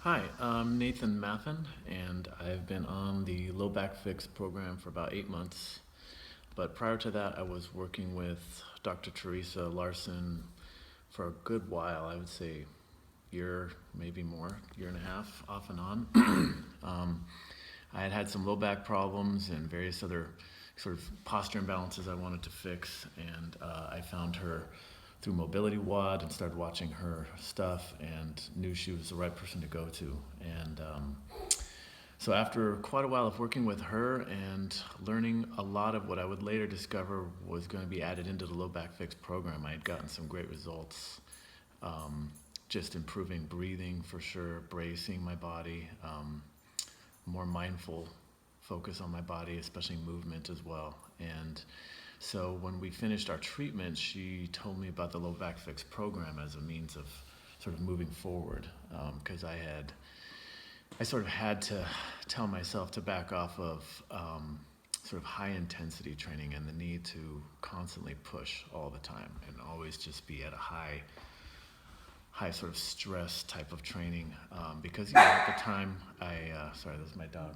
Hi, I'm Nathan Maffin, and I've been on the low back fix program for about 8 months. But prior to that, I was working with Dr. Theresa Larson for a good while. I would say year, maybe more, year and a half, off and on. I had had some low back problems and various other sort of posture imbalances I wanted to fix, and I found her through Mobility WOD and started watching her stuff and knew she was the right person to go to. And so after quite a while of working with her and learning a lot of what I would later discover was going to be added into the low back fix program, I had gotten some great results. Just improving breathing for sure, bracing my body, more mindful focus on my body, especially movement as well. And so when we finished our treatment, she told me about the low back fix program as a means of sort of moving forward, because I sort of had to tell myself to back off of sort of high intensity training and the need to constantly push all the time and always just be at a high sort of stress type of training, because at the time sorry, this is my dog.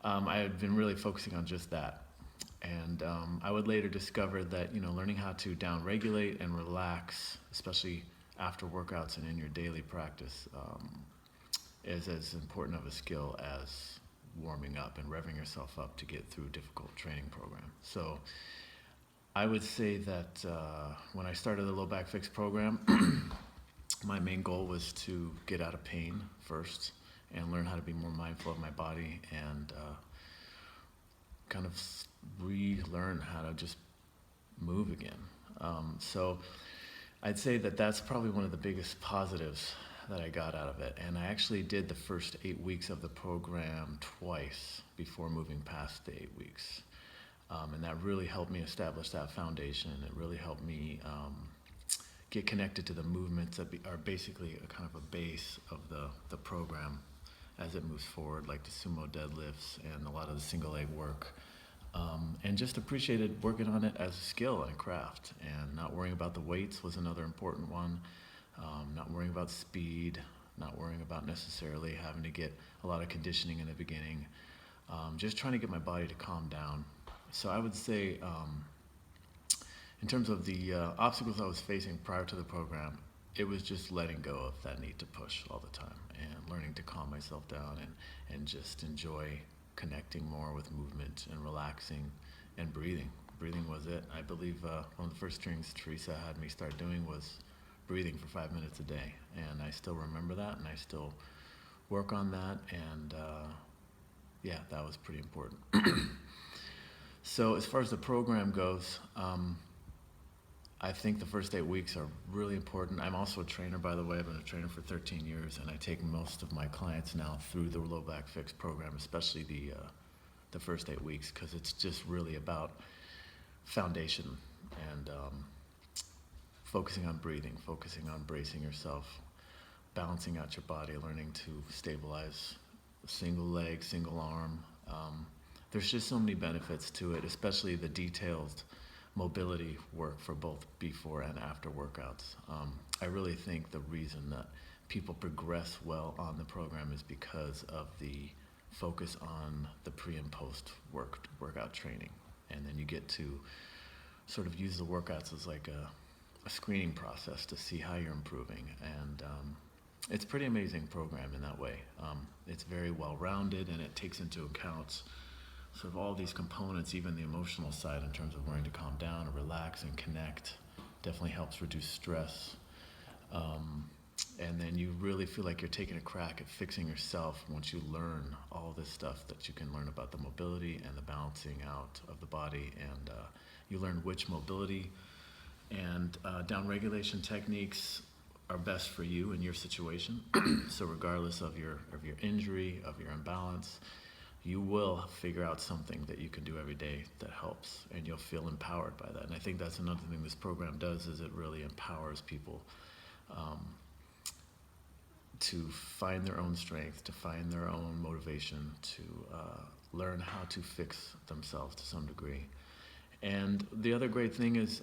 I had been really focusing on just that. And I would later discover that, learning how to downregulate and relax, especially after workouts and in your daily practice, is as important of a skill as warming up and revving yourself up to get through a difficult training program. So I would say that when I started the low back fix program, my main goal was to get out of pain first and learn how to be more mindful of my body and kind of relearn how to just move again. So I'd say that that's probably one of the biggest positives that I got out of it. And I actually did the first 8 weeks of the program twice before moving past the 8 weeks. And that really helped me establish that foundation. It really helped me get connected to the movements that are basically a kind of a base of the program as it moves forward, like the sumo deadlifts and a lot of the single leg work. And just appreciated working on it as a skill and craft, and not worrying about the weights was another important one. Not worrying about speed, not worrying about necessarily having to get a lot of conditioning in the beginning. Just trying to get my body to calm down. So I would say, in terms of the obstacles I was facing prior to the program, it was just letting go of that need to push all the time and learning to calm myself down and just enjoy connecting more with movement and relaxing and breathing. Breathing was it. I believe one of the first things Theresa had me start doing was breathing for 5 minutes a day. And I still remember that, and I still work on that. And yeah, that was pretty important. So as far as the program goes, I think the first 8 weeks are really important. I'm also a trainer, by the way. I've been a trainer for 13 years, and I take most of my clients now through the low back fix program, especially the first 8 weeks, because it's just really about foundation and focusing on breathing, focusing on bracing yourself, balancing out your body, learning to stabilize single leg, single arm. There's just so many benefits to it, especially the detailed mobility work for both before and after workouts. I really think the reason that people progress well on the program is because of the focus on the pre and post workout training. And then you get to sort of use the workouts as like a screening process to see how you're improving. And it's a pretty amazing program in that way. It's very well-rounded, and it takes into account sort of all these components, even the emotional side in terms of learning to calm down and relax and connect. Definitely helps reduce stress. And then you really feel like you're taking a crack at fixing yourself once you learn all this stuff that you can learn about the mobility and the balancing out of the body. And you learn which mobility and downregulation techniques are best for you in your situation. So regardless of your injury, of your imbalance, you will figure out something that you can do every day that helps, and you'll feel empowered by that. And I think that's another thing this program does, is it really empowers people to find their own strength, to find their own motivation, to learn how to fix themselves to some degree. And the other great thing is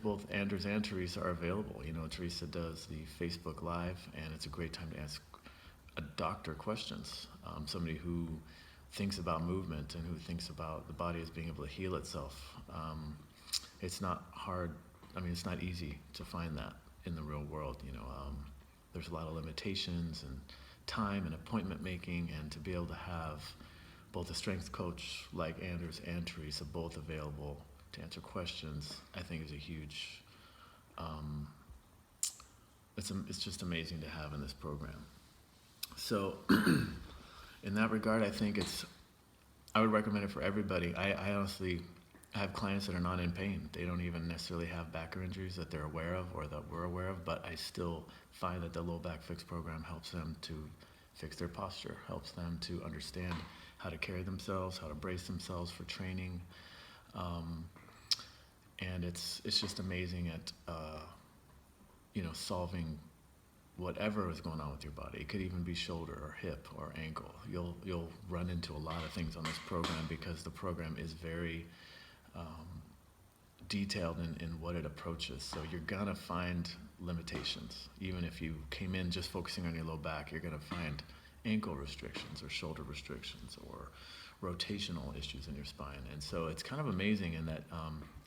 both Anders and Theresa are available. You know, Theresa does the Facebook Live, and it's a great time to ask a doctor questions. Somebody who thinks about movement and who thinks about the body as being able to heal itself. It's not hard, it's not easy to find that in the real world. You know, there's a lot of limitations and time and appointment making, and to be able to have both a strength coach like Anders and Theresa both available to answer questions, I think is a huge, it's just amazing to have in this program. So in that regard, I would recommend it for everybody. I honestly have clients that are not in pain. They don't even necessarily have back or injuries that they're aware of or that we're aware of, but I still find that the Low Back Fix program helps them to fix their posture, helps them to understand how to carry themselves, how to brace themselves for training. And it's just amazing at, solving whatever is going on with your body. It could even be shoulder or hip or ankle. You'll run into a lot of things on this program because the program is very detailed in what it approaches. So you're gonna find limitations. Even if you came in just focusing on your low back, you're gonna find ankle restrictions or shoulder restrictions or rotational issues in your spine. And so it's kind of amazing in that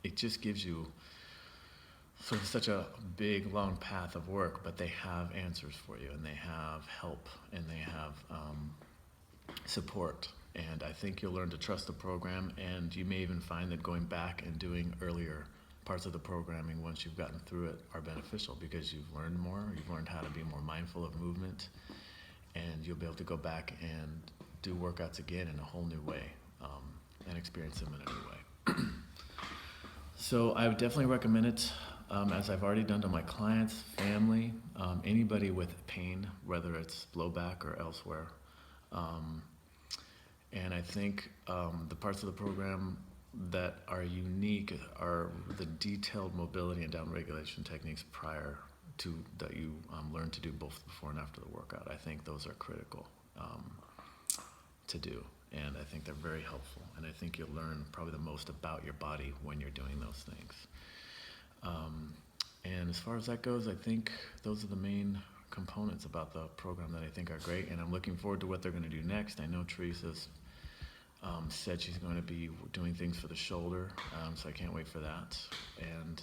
it just gives you sort of such a big, long path of work, but they have answers for you, and they have help, and they have support. And I think you'll learn to trust the program, and you may even find that going back and doing earlier parts of the programming once you've gotten through it are beneficial because you've learned more, you've learned how to be more mindful of movement, and you'll be able to go back and do workouts again in a whole new way, and experience them in a new way. So I would definitely recommend it, as I've already done to my clients, family, anybody with pain, whether it's low back or elsewhere. And I think the parts of the program that are unique are the detailed mobility and downregulation techniques prior to that you learn to do both before and after the workout. I think those are critical to do, and I think they're very helpful, and I think you'll learn probably the most about your body when you're doing those things. And as far as that goes, I think those are the main components about the program that I think are great, and I'm looking forward to what they're going to do next. I know Theresa's said she's going to be doing things for the shoulder, so I can't wait for that. And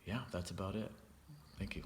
yeah, that's about it. Thank you.